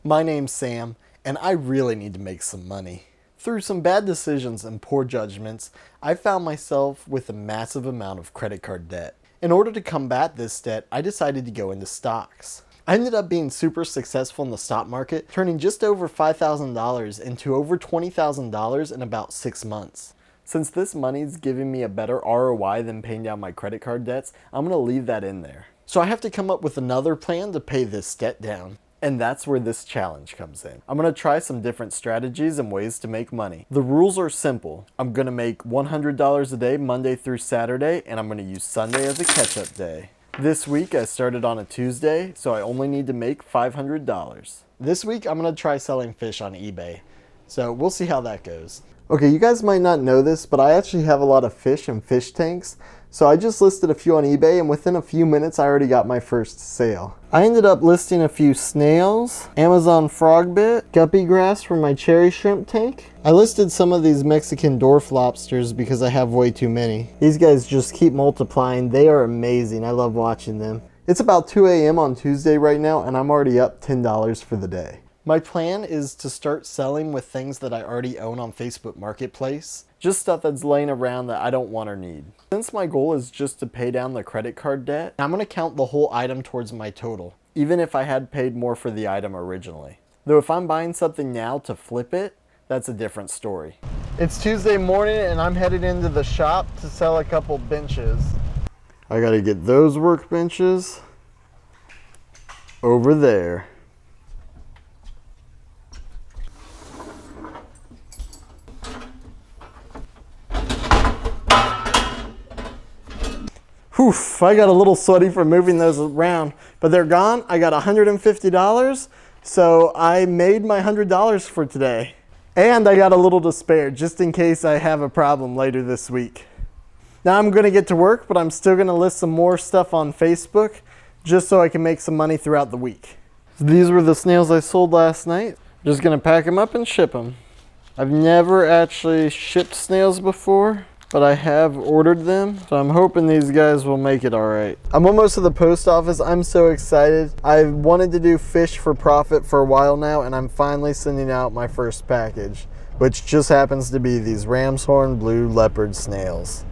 My name's Sam, and I really need to make some money. Through some bad decisions and poor judgments, I found myself with a massive amount of credit card debt. In order to combat this debt, I decided to go into stocks. I ended up being super successful in the stock market, turning just over $5,000 into over $20,000 in about 6 months. Since this money's giving me a better ROI than paying down my credit card debts, I'm going to leave that in there. So I have to come up with another plan to pay this debt down. And that's where this challenge comes in. I'm going to try some different strategies and ways to make money. The rules are simple. I'm going to make $100 a day Monday through Saturday, and I'm going to use Sunday as a catch-up day. This week I started on a Tuesday, so I only need to make $500. This week I'm going to try selling fish on eBay. So we'll see how that goes. Okay, you guys might not know this, but I actually have a lot of fish and fish tanks. So I just listed a few on eBay, and within a few minutes I already got my first sale. I ended up listing a few snails, Amazon frogbit, guppy grass for my cherry shrimp tank. I listed some of these Mexican dwarf lobsters because I have way too many. These guys just keep multiplying. They are amazing. I love watching them. It's about 2 a.m. on Tuesday right now, and I'm already up $10 for the day. My plan is to start selling with things that I already own on Facebook Marketplace. Just stuff that's laying around that I don't want or need. Since my goal is just to pay down the credit card debt, I'm going to count the whole item towards my total, even if I had paid more for the item originally. Though if I'm buying something now to flip it, that's a different story. It's Tuesday morning and I'm headed into the shop to sell a couple benches. I got to get those workbenches over there. Oof, I got a little sweaty from moving those around, but they're gone. I got $150, so I made my $100 for today. And I got a little to spare, just in case I have a problem later this week. Now I'm gonna get to work, but I'm still gonna list some more stuff on Facebook, just so I can make some money throughout the week. So these were the snails I sold last night. Just gonna pack them up and ship them. I've never actually shipped snails before, but I have ordered them, so I'm hoping these guys will make it all right. I'm almost to the post office. I'm so excited. I've wanted to do fish for profit for a while now, and I'm finally sending out my first package, which just happens to be these ram's horn blue leopard snails.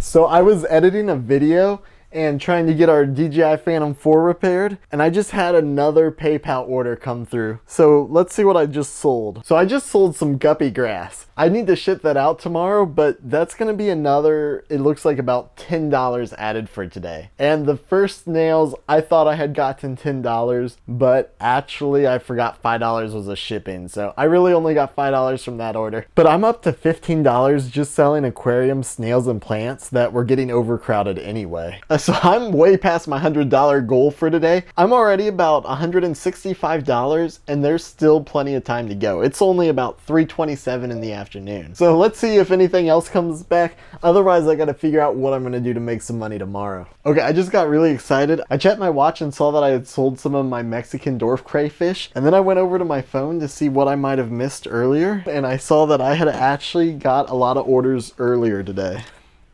So I was editing a video and trying to get our DJI Phantom 4 repaired, and I just had another PayPal order come through. So let's see what I just sold. So I just sold some guppy grass. I need to ship that out tomorrow, but that's gonna be another, it looks like about $10 added for today. And the first snails, I thought I had gotten $10, but actually I forgot $5 was a shipping. So I really only got $5 from that order. But I'm up to $15 just selling aquarium snails and plants that were getting overcrowded anyway. So I'm way past my $100 goal for today. I'm already about $165, and there's still plenty of time to go. It's only about 3:27 in the afternoon. So let's see if anything else comes back. Otherwise, I gotta figure out what I'm gonna do to make some money tomorrow. Okay, I just got really excited. I checked my watch and saw that I had sold some of my Mexican dwarf crayfish, and then I went over to my phone to see what I might have missed earlier, and I saw that I had actually got a lot of orders earlier today.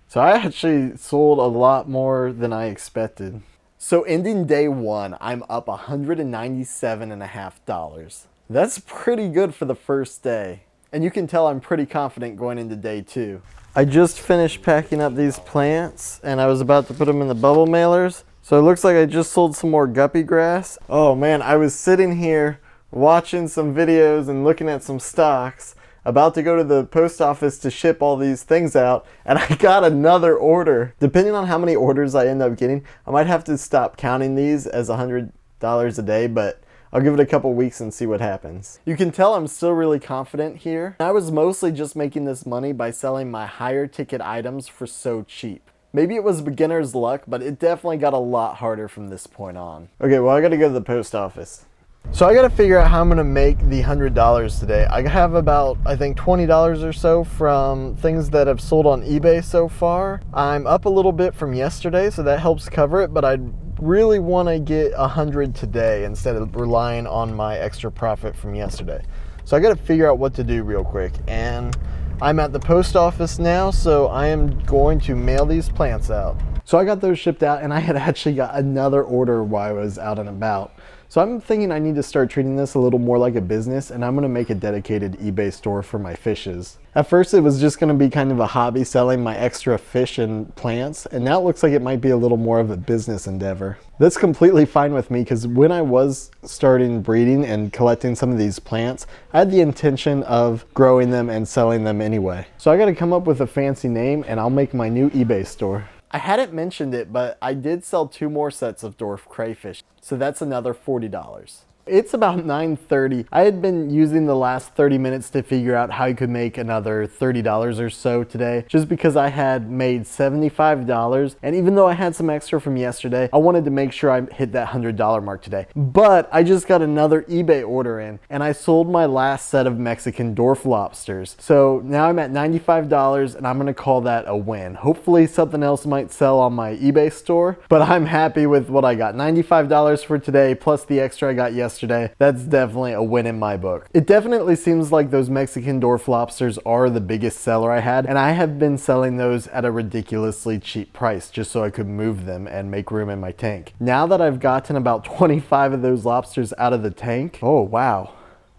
So I actually sold a lot more than I expected. So ending day one, I'm up $197.50. That's pretty good for the first day. And you can tell I'm pretty confident going into day two. I just finished packing up these plants and I was about to put them in the bubble mailers. So it looks like I just sold some more guppy grass. Oh man, I was sitting here watching some videos and looking at some stocks, about to go to the post office to ship all these things out, and I got another order. Depending on how many orders I end up getting, I might have to stop counting these as $100 a day, but I'll give it a couple weeks and see what happens. You can tell I'm still really confident here. I was mostly just making this money by selling my higher ticket items for so cheap. Maybe it was beginner's luck, but it definitely got a lot harder from this point on. Okay, well I gotta go to the post office. So I gotta figure out how I'm gonna make the $100 today. I have about, I think, $20 or so from things that have sold on eBay so far. I'm up a little bit from yesterday, so that helps cover it, but I'd really wanna get 100 today instead of relying on my extra profit from yesterday. So I gotta figure out what to do real quick. And I'm at the post office now, so I am going to mail these plants out. So I got those shipped out, and I had actually got another order while I was out and about. So I'm thinking I need to start treating this a little more like a business, and I'm gonna make a dedicated eBay store for my fishes. At first it was just gonna be kind of a hobby selling my extra fish and plants, and now it looks like it might be a little more of a business endeavor. That's completely fine with me because when I was starting breeding and collecting some of these plants, I had the intention of growing them and selling them anyway. So I gotta come up with a fancy name and I'll make my new eBay store. I hadn't mentioned it, but I did sell 2 more sets of dwarf crayfish, so that's another $40. It's about 9:30. I had been using the last 30 minutes to figure out how you could make another $30 or so today, just because I had made $75, and even though I had some extra from yesterday, I wanted to make sure I hit that $100 mark today. But I just got another eBay order in, and I sold my last set of Mexican dwarf lobsters. So now I'm at $95, and I'm gonna call that a win. Hopefully something else might sell on my eBay store, but I'm happy with what I got. $95 for today, plus the extra I got yesterday. That's definitely a win in my book. It definitely seems like those Mexican dwarf lobsters are the biggest seller I had, and I have been selling those at a ridiculously cheap price just so I could move them and make room in my tank. Now that I've gotten about 25 of those lobsters out of the tank, oh wow.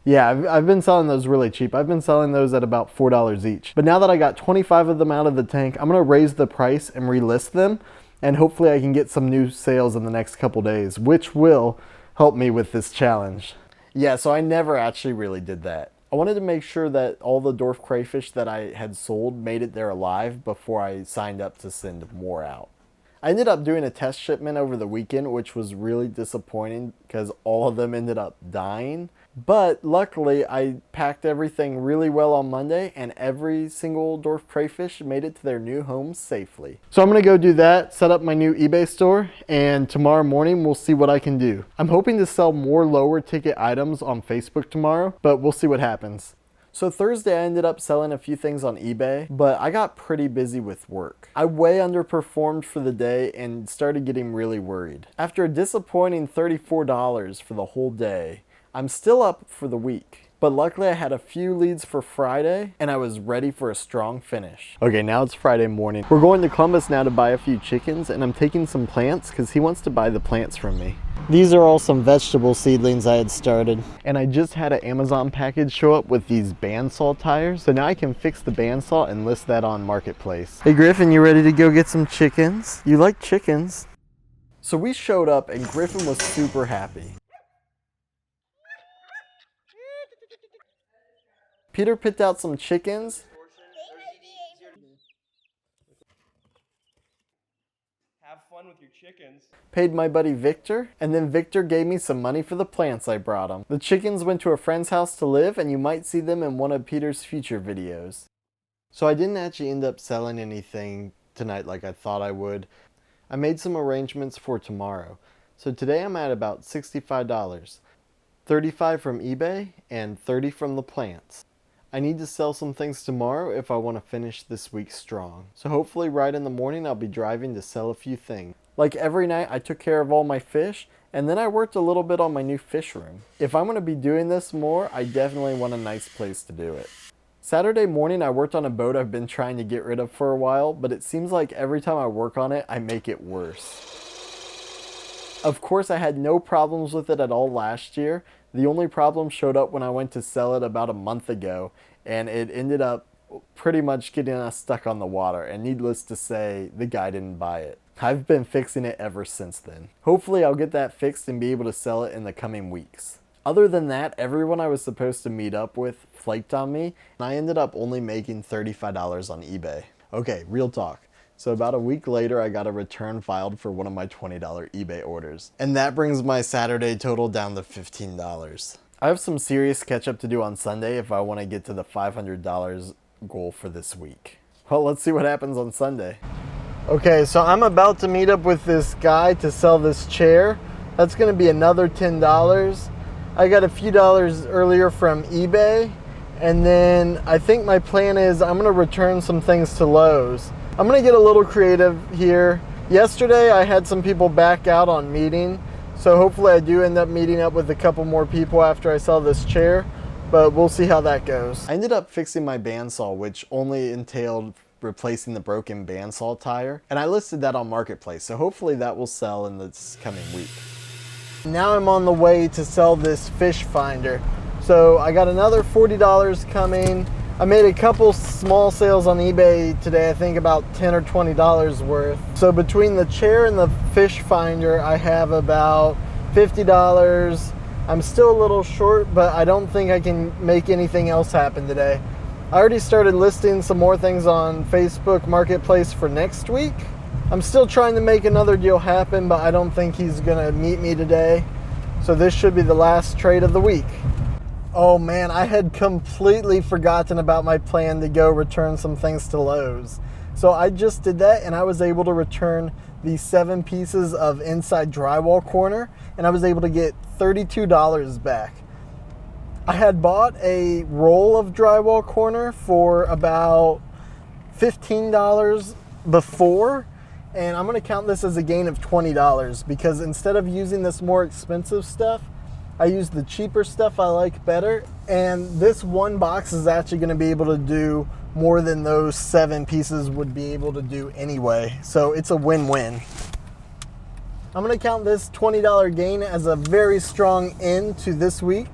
Yeah, I've been selling those really cheap. I've been selling those at about $4 each. But now that I got 25 of them out of the tank, I'm gonna raise the price and relist them, and hopefully I can get some new sales in the next couple days, which will help me with this challenge. Yeah, so I never actually really did that. I wanted to make sure that all the dwarf crayfish that I had sold made it there alive before I signed up to send more out. I ended up doing a test shipment over the weekend, which was really disappointing because all of them ended up dying. But luckily, I packed everything really well on Monday, and every single dwarf crayfish made it to their new homes safely. So I'm gonna go do that, set up my new eBay store, and tomorrow morning we'll see what I can do. I'm hoping to sell more lower ticket items on Facebook tomorrow, but we'll see what happens. So Thursday I ended up selling a few things on eBay, but I got pretty busy with work. I way underperformed for the day and started getting really worried. After a disappointing $34 for the whole day, I'm still up for the week. But luckily I had a few leads for Friday and I was ready for a strong finish. Okay, now it's Friday morning. We're going to Columbus now to buy a few chickens, and I'm taking some plants because he wants to buy the plants from me. These are all some vegetable seedlings I had started. And I just had an Amazon package show up with these bandsaw tires. So now I can fix the bandsaw and list that on Marketplace. Hey Griffin, you ready to go get some chickens? You like chickens. So we showed up and Griffin was super happy. Peter picked out some chickens. Have fun with your chickens. Paid my buddy Victor, and then Victor gave me some money for the plants I brought him. The chickens went to a friend's house to live, and you might see them in one of Peter's future videos. So I didn't actually end up selling anything tonight like I thought I would. I made some arrangements for tomorrow. So today I'm at about $65. $35 from eBay and $30 from the plants. I need to sell some things tomorrow if I want to finish this week strong. So hopefully right in the morning I'll be driving to sell a few things. Like every night I took care of all my fish, and then I worked a little bit on my new fish room. If I'm going to be doing this more, I definitely want a nice place to do it. Saturday morning I worked on a boat I've been trying to get rid of for a while, but it seems like every time I work on it I make it worse. Of course I had no problems with it at all last year. The only problem showed up when I went to sell it about a month ago, and it ended up pretty much getting us stuck on the water, and needless to say, the guy didn't buy it. I've been fixing it ever since then. Hopefully I'll get that fixed and be able to sell it in the coming weeks. Other than that, everyone I was supposed to meet up with flaked on me, and I ended up only making $35 on eBay. Okay, real talk. So about a week later, I got a return filed for one of my $20 eBay orders. And that brings my Saturday total down to $15. I have some serious catch up to do on Sunday if I want to get to the $500 goal for this week. Well, let's see what happens on Sunday. Okay, so I'm about to meet up with this guy to sell this chair. That's going to be another $10. I got a few dollars earlier from eBay. And then I think my plan is I'm going to return some things to Lowe's. I'm going to get a little creative here. Yesterday I had some people back out on meeting, so hopefully I do end up meeting up with a couple more people after I sell this chair, but we'll see how that goes. I ended up fixing my bandsaw, which only entailed replacing the broken bandsaw tire, and I listed that on Marketplace, so hopefully that will sell in this coming week. Now I'm on the way to sell this fish finder. So I got another $40 coming. I made a couple small sales on eBay today, I think about $10 or $20 worth. So between the chair and the fish finder, I have about $50. I'm still a little short, but I don't think I can make anything else happen today. I already started listing some more things on Facebook Marketplace for next week. I'm still trying to make another deal happen, but I don't think he's gonna meet me today. So this should be the last trade of the week. Oh man, I had completely forgotten about my plan to go return some things to Lowe's. So I just did that and I was able to return the 7 pieces of inside drywall corner and I was able to get $32 back. I had bought a roll of drywall corner for about $15 before, and I'm gonna count this as a gain of $20 because instead of using this more expensive stuff, I use the cheaper stuff I like better, and this one box is actually going to be able to do more than those 7 pieces would be able to do anyway. So it's a win-win. I'm going to count this $20 gain as a very strong end to this week.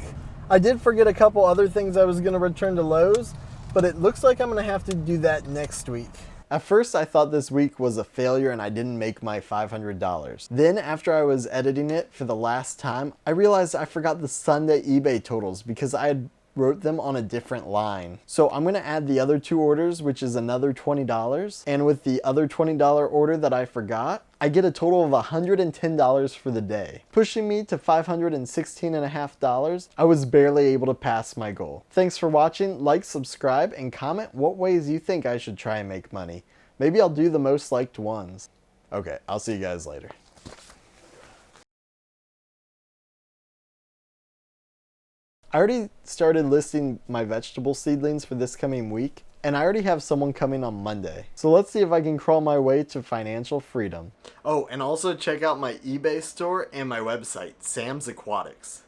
I did forget a couple other things I was going to return to Lowe's, but it looks like I'm going to have to do that next week. At first I thought this week was a failure and I didn't make my $500. Then after I was editing it for the last time, I realized I forgot the Sunday eBay totals because I had wrote them on a different line. So I'm gonna add the other 2 orders, which is another $20. And with the other $20 order that I forgot, I get a total of $110 for the day, pushing me to $516.50. I was barely able to pass my goal. Thanks for watching. Like, subscribe, and comment what ways you think I should try and make money. Maybe I'll do the most liked ones. Okay, I'll see you guys later. I already started listing my vegetable seedlings for this coming week, and I already have someone coming on Monday. So let's see if I can crawl my way to financial freedom. Oh, and also check out my eBay store and my website, Sam's Aquatics.